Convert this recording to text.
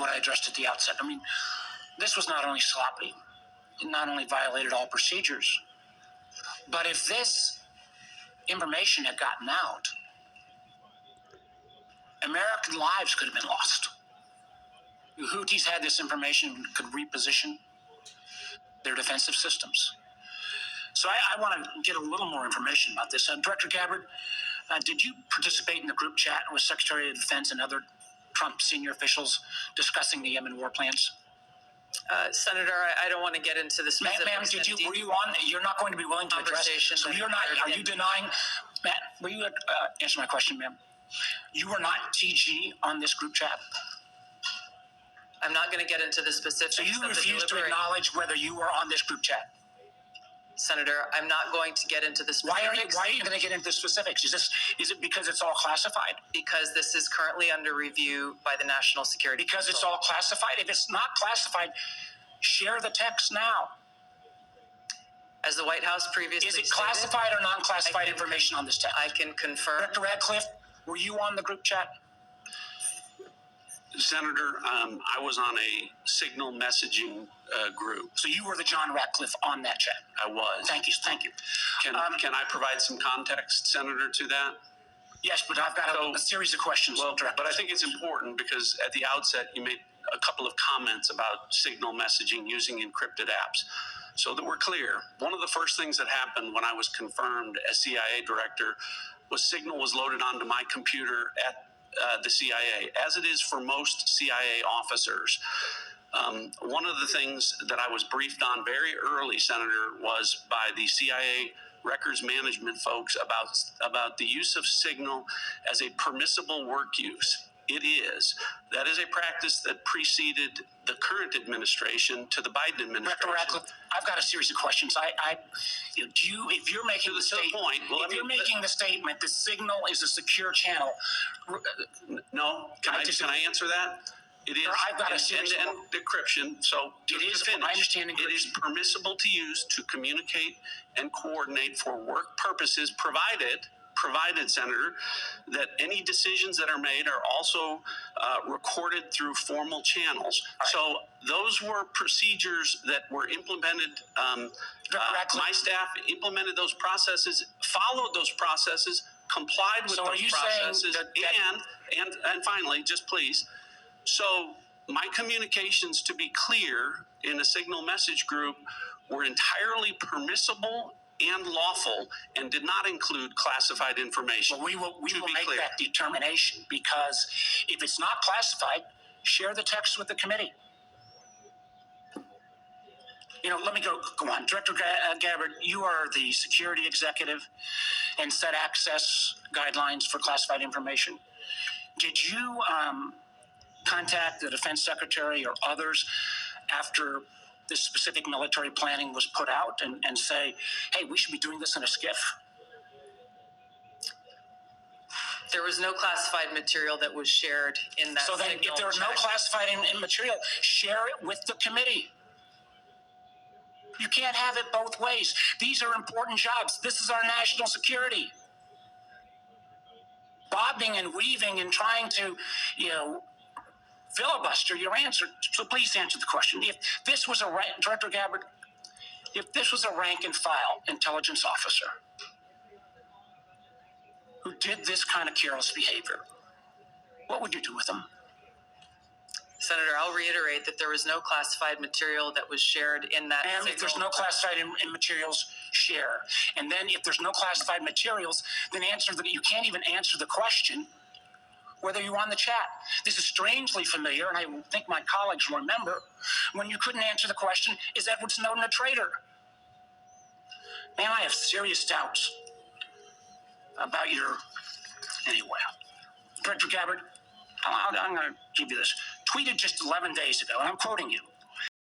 what I addressed at the outset. I mean, this was not only sloppy, it not only violated all procedures, but if this information had gotten out, American lives could have been lost. The Houthis had this information, could reposition their defensive systems. So I want to get a little more information about this. Director Gabbard, did you participate in the group chat with Secretary of Defense and other Trump senior officials discussing the Yemen war plans? Senator, I don't want to get into the specifics. Ma'am, were you on? You're not going to be willing to address it. So you're not, are you denying? Matt, will you answer my question, ma'am? You were not TG on this group chat? I'm not going to get into the specifics. So you refuse to acknowledge whether you were on this group chat? Senator, I'm not going to get into the specifics. Why are you going to get into the specifics? Is it because it's all classified? Because this is currently under review by the National Security Council. Because it's all classified? If it's not classified, share the text now. As the White House previously stated, is it classified or non-classified information on this text? I can confirm. Director Radcliffe, were you on the group chat? Senator, I was on a signal messaging group. So you were the John Radcliffe on that chat? I was. Thank you. Can I provide some context, Senator, to that? Yes, but I've got a series of questions. Well, but I think it's important because at the outset you made a couple of comments about signal messaging using encrypted apps. So that we're clear, one of the first things that happened when I was confirmed as CIA director was signal was loaded onto my computer at the CIA, as it is for most CIA officers. One of the things that I was briefed on very early, Senator, was by the CIA records management folks about the use of signal as a permissible work use. It is. That is a practice that preceded the current administration to the Biden administration. Director Radcliffe, I've got a series of questions. If you're making the statement that signal is a secure channel. No, can I answer that? It is. I've got a series of decryption. So it is. My understanding. It is permissible to use to communicate and coordinate for work purposes, provided, Senator, that any decisions that are made are also recorded through formal channels. Right. So those were procedures that were implemented. My staff implemented those processes, followed those processes, complied with those processes, and finally, just please. So my communications, to be clear, in a signal message group were entirely permissible and lawful and did not include classified information. Well, we will make that determination, because if it's not classified, share the text with the committee. Let me go on. Director Gabbard, you are the security executive and set access guidelines for classified information. Did you contact the defense secretary or others after this specific military planning was put out and say, hey, we should be doing this in a skiff? There was no classified material that was shared in that. So then if there was no classified material, share it with the committee. You can't have it both ways. These are important jobs. This is our national security. Bobbing and weaving and trying to, filibuster your answer. So please answer the question. If this was Director Gabbard, if this was a rank and file intelligence officer who did this kind of careless behavior, what would you do with them? Senator, I'll reiterate that there was no classified material that was shared in that. And if there's no classified materials, share. And then if there's no classified materials, then you can't even answer the question whether you're on the chat. This is strangely familiar, and I think my colleagues will remember, when you couldn't answer the question, is Edward Snowden a traitor? Man, I have serious doubts about anyway. Director Gabbard, I'm going to give you this. Tweeted just 11 days ago, and I'm quoting you.